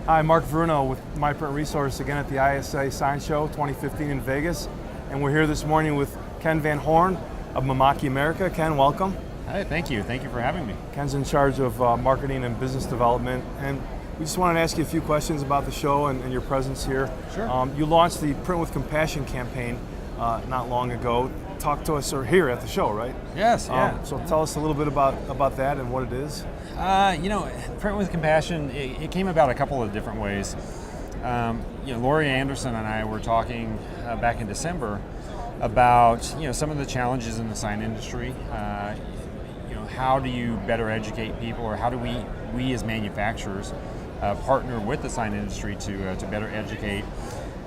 Hi, Mark Bruno with My Print Resource again at the ISA Sign Show 2015 in Vegas. And we're here this morning with Ken Van Horn of Mamaki America. Ken, welcome. Hi, thank you. Thank you for having me. Ken's in charge of marketing and business development. And we just wanted to ask you a few questions about the show and your presence here. Sure. You launched the Print with Compassion campaign not long ago. Talk to us here at the show, right? Yes, yeah. So tell us a little bit about that and what it is. Print with Compassion, it came about a couple of different ways. Lori Anderson and I were talking back in December about some of the challenges in the sign industry. How do you better educate people, or how do we as manufacturers partner with the sign industry to better educate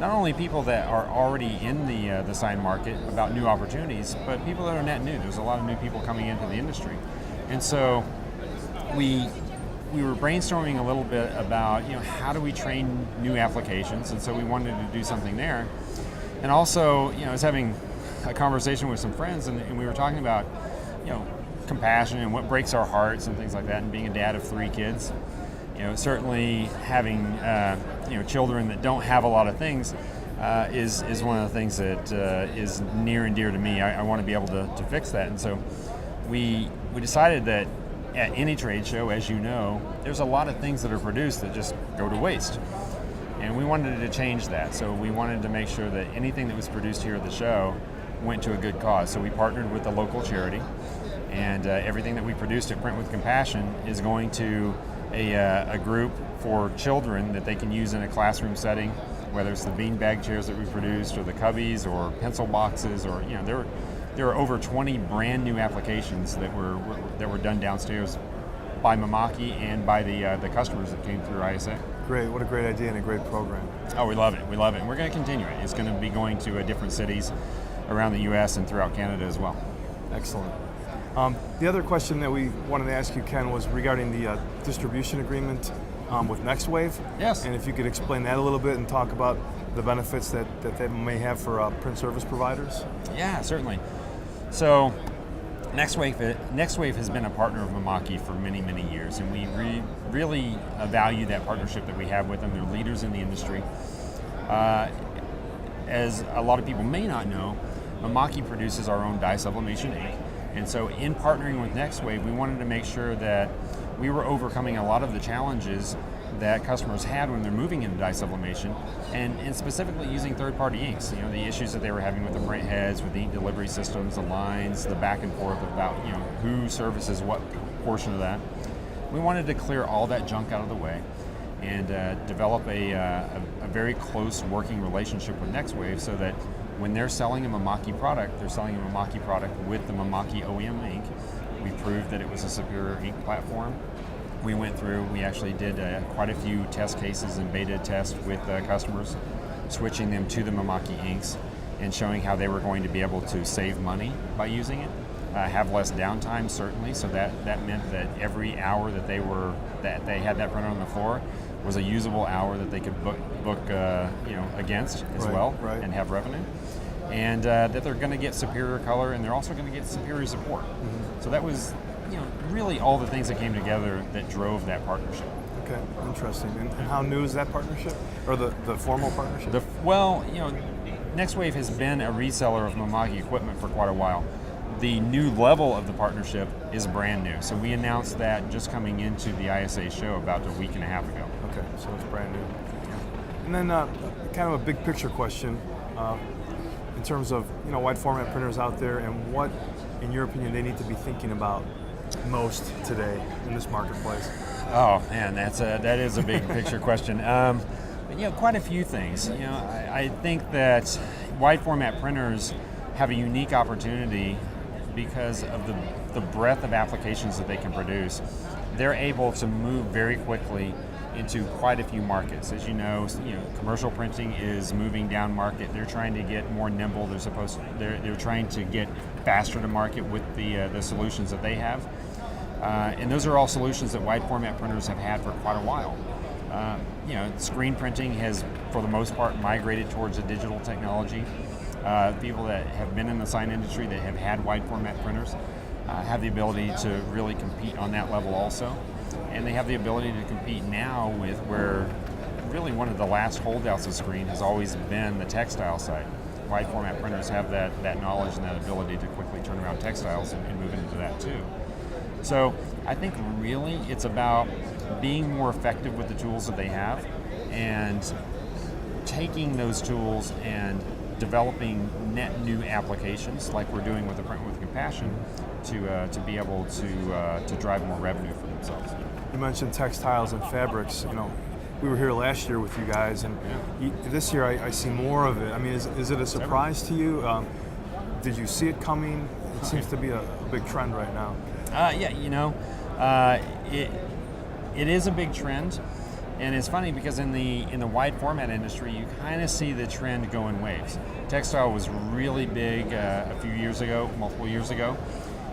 not only people that are already in the sign market about new opportunities, but people that are net new. There's a lot of new people coming into the industry, and so we were brainstorming a little bit about how do we train new applications, and so we wanted to do something there. And also, I was having a conversation with some friends, and we were talking about compassion and what breaks our hearts and things like that. And being a dad of 3 kids, certainly having children that don't have a lot of things is one of the things that is near and dear to me. I want to be able to fix that, and so we decided that at any trade show, as you know, there's a lot of things that are produced that just go to waste. And we wanted to change that. So we wanted to make sure that anything that was produced here at the show went to a good cause. So we partnered with a local charity, and everything that we produced at Print with Compassion is going to a group for children that they can use in a classroom setting, whether it's the beanbag chairs that we produced, or the cubbies, or pencil boxes, or there are over 20 brand new applications that were done downstairs by Mamaki and by the customers that came through ISA. Great, what a great idea and a great program. Oh, we love it, and we're going to continue it. It's going to be going to different cities around the U.S. and throughout Canada as well. Excellent. The other question that we wanted to ask you, Ken, was regarding the distribution agreement with NextWave. Yes. And if you could explain that a little bit and talk about the benefits that may have for print service providers. Yeah, certainly. So NextWave has been a partner of Mamaki for many, many years, and we really value that partnership that we have with them. They're leaders in the industry. As a lot of people may not know, Mamaki produces our own dye sublimation ink, and so in partnering with NextWave, we wanted to make sure that we were overcoming a lot of the challenges that customers had when they're moving into dye sublimation, and specifically using third-party inks. The issues that they were having with the print heads, with the ink delivery systems, the lines, the back and forth about who services what portion of that. We wanted to clear all that junk out of the way and develop a very close working relationship with NextWave, so that when they're selling a Mamaki product, they're selling a Mamaki product with the Mamaki OEM ink. We proved that it was a superior ink platform. We went through, we actually did quite a few test cases and beta tests with customers, switching them to the Mamaki inks and showing how they were going to be able to save money by using it, have less downtime certainly, so that meant that every hour that they had that printer on the floor was a usable hour that they could book against as well, and have revenue, and that they're going to get superior color, and they're also going to get superior support. Mm-hmm. So that was really all the things that came together that drove that partnership. Okay, interesting. And how new is that partnership, or the formal partnership? NextWave has been a reseller of Mamaki equipment for quite a while. The new level of the partnership is brand new. So we announced that just coming into the ISA show about a week and a half ago. Okay, so it's brand new. And then kind of a big picture question in terms of wide format printers out there, and what, in your opinion, they need to be thinking about most today in this marketplace. Oh man, that is a big picture question. But, quite a few things. I think that wide format printers have a unique opportunity because of the breadth of applications that they can produce. They're able to move very quickly into quite a few markets. As you know, commercial printing is moving down market. They're trying to get more nimble. They're trying to get faster to market with the solutions that they have. And those are all solutions that wide format printers have had for quite a while. Screen printing has, for the most part, migrated towards a digital technology. People that have been in the sign industry that have had wide format printers have the ability to really compete on that level also. And they have the ability to compete now with where really one of the last holdouts of screen has always been the textile side. Wide format printers have that knowledge and that ability to quickly turn around textiles and move into that too. So I think really it's about being more effective with the tools that they have and taking those tools and developing net new applications like we're doing with the Print with Compassion to be able to drive more revenue for themselves. You mentioned textiles and fabrics. We were here last year with you guys, and this year I see more of it. I mean, is it a surprise to you? Did you see it coming? It seems to be a big trend right now. It is a big trend, and it's funny because in the wide format industry, you kind of see the trend go in waves. Textile was really big a few years ago, multiple years ago.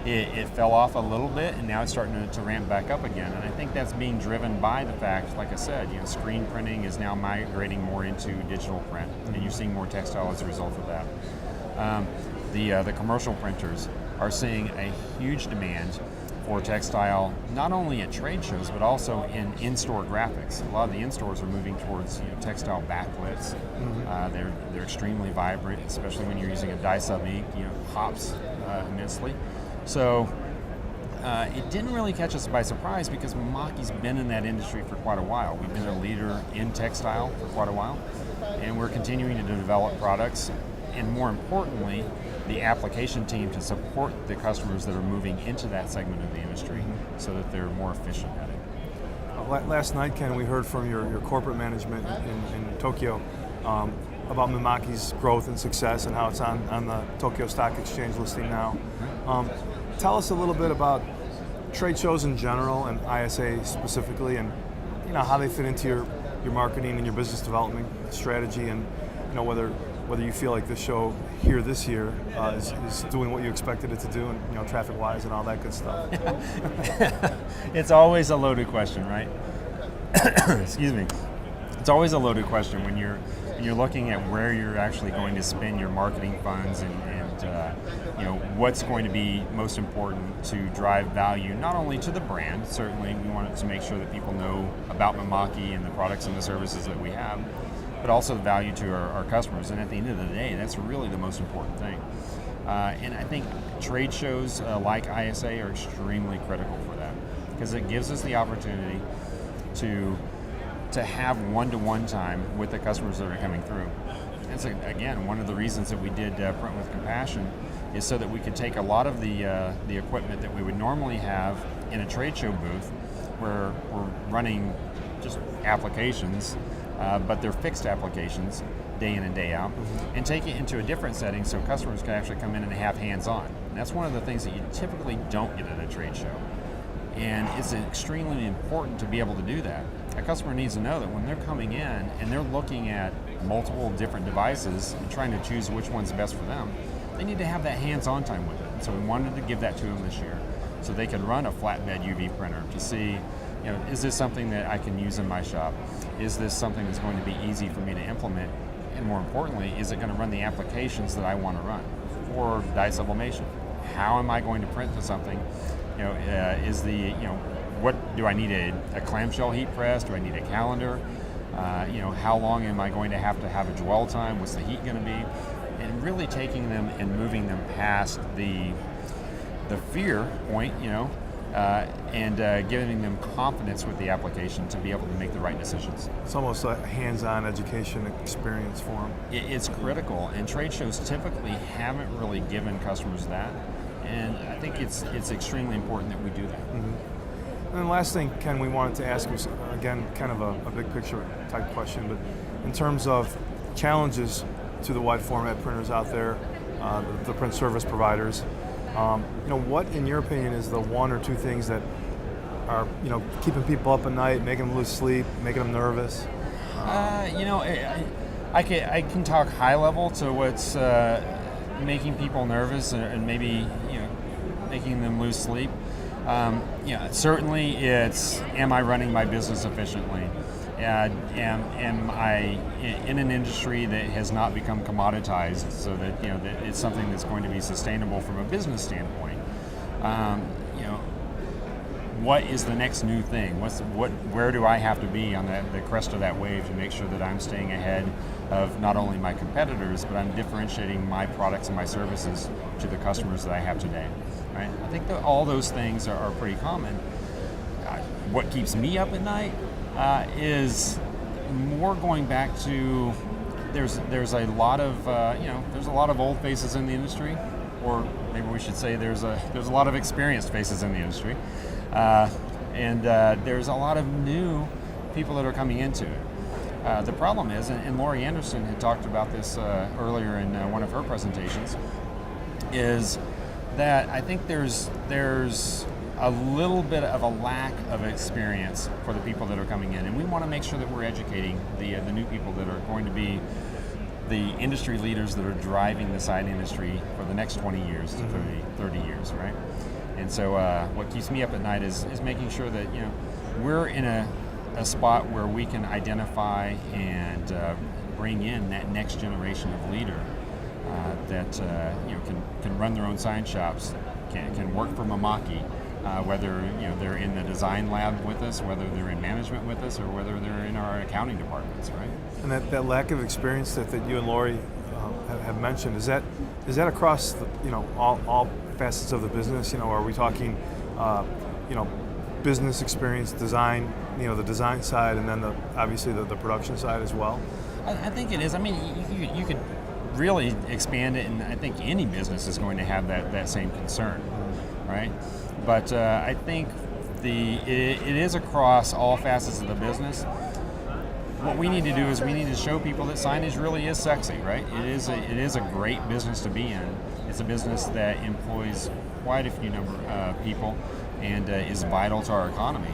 It fell off a little bit, and now it's starting to ramp back up again. And I think that's being driven by the fact, like I said, screen printing is now migrating more into digital print, and you're seeing more textile as a result of that. The commercial printers are seeing a huge demand for textile, not only at trade shows, but also in-store graphics. A lot of the in-stores are moving towards textile backlights. They're extremely vibrant, especially when you're using a dye sub ink, pops immensely. So it didn't really catch us by surprise because Mamaki's been in that industry for quite a while. We've been a leader in textile for quite a while, and we're continuing to develop products, and more importantly, the application team to support the customers that are moving into that segment of the industry so that they're more efficient at it. Last night, Ken, we heard from your corporate management in Tokyo about Mamaki's growth and success and how it's on the Tokyo Stock Exchange listing now. Tell us a little bit about trade shows in general and ISA specifically, and how they fit into your marketing and your business development strategy, and whether you feel like this show here this year is doing what you expected it to do, and traffic-wise and all that good stuff. It's always a loaded question, right? Excuse me. It's always a loaded question when you're looking at where you're actually going to spend your marketing funds and what's going to be most important to drive value, not only to the brand. Certainly, we want to make sure that people know about Mamaki and the products and the services that we have, but also the value to our customers. And at the end of the day, that's really the most important thing. And I think trade shows like ISA are extremely critical for that, because it gives us the opportunity to have one-to-one time with the customers that are coming through. And so, again, one of the reasons that we did Print with Compassion is so that we could take a lot of the equipment that we would normally have in a trade show booth, where we're running just applications, but they're fixed applications day in and day out, and take it into a different setting so customers can actually come in and have hands-on. And that's one of the things that you typically don't get at a trade show. And it's extremely important to be able to do that. A customer needs to know that when they're coming in and they're looking at multiple different devices and trying to choose which one's best for them, they need to have that hands-on time with it. And so we wanted to give that to them this year so they could run a flatbed UV printer to see, is this something that I can use in my shop? Is this something that's going to be easy for me to implement? And more importantly, is it going to run the applications that I want to run? For dye sublimation, how am I going to print to something? What do I need, a clamshell heat press? Do I need a calendar? How long am I going to have a dwell time? What's the heat going to be? And really taking them and moving them past the fear point, and giving them confidence with the application to be able to make the right decisions. It's almost a hands-on education experience for them. It's critical, and trade shows typically haven't really given customers that. And I think it's extremely important that we do that. And then last thing, Ken, we wanted to ask was, again, kind of a big picture type question, but in terms of challenges to the wide format printers out there, the print service providers, what, in your opinion, is the one or two things that are, keeping people up at night, making them lose sleep, making them nervous? I can talk high level to what's making people nervous and maybe making them lose sleep. Certainly it's, am I running my business efficiently? Am I in an industry that has not become commoditized, so that that it's something that's going to be sustainable from a business standpoint? what is the next new thing? Where do I have to be on the crest of that wave to make sure that I'm staying ahead of not only my competitors, but I'm differentiating my products and my services to the customers that I have today, right? I think that all those things are pretty common. What keeps me up at night is more going back to there's a lot of there's a lot of old faces in the industry, or maybe we should say there's a lot of experienced faces in the industry, and there's a lot of new people that are coming into it. The problem is, and Lori Anderson had talked about this earlier in one of her presentations, is that I think there's a little bit of a lack of experience for the people that are coming in, and we want to make sure that we're educating the new people that are going to be the industry leaders that are driving the sign industry for the next 20 years to 30 years, right? And so what keeps me up at night is making sure that we're in a spot where we can identify and bring in that next generation of leader that can run their own sign shops, can work for Mamaki, whether they're in the design lab with us, whether they're in management with us, or whether they're in our accounting departments, right? And that lack of experience that you and Lori have mentioned, is that across all facets of the business? Are we talking business experience, design, the design side, and then obviously the production side as well? I think it is. I mean, you could really expand it, and I think any business is going to have that same concern, right? But I think it is across all facets of the business. What we need to do is we need to show people that signage really is sexy, right? It is a great business to be in. It's a business that employs quite a few number of people and is vital to our economy.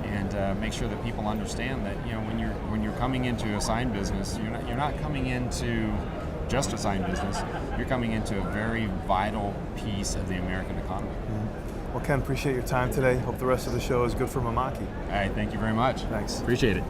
And make sure that people understand that when you're coming into a sign business, you're not coming into just a sign business. You're coming into a very vital piece of the American economy. Well, Ken, appreciate your time today. Hope the rest of the show is good for Mamaki. All right, thank you very much. Thanks. Appreciate it.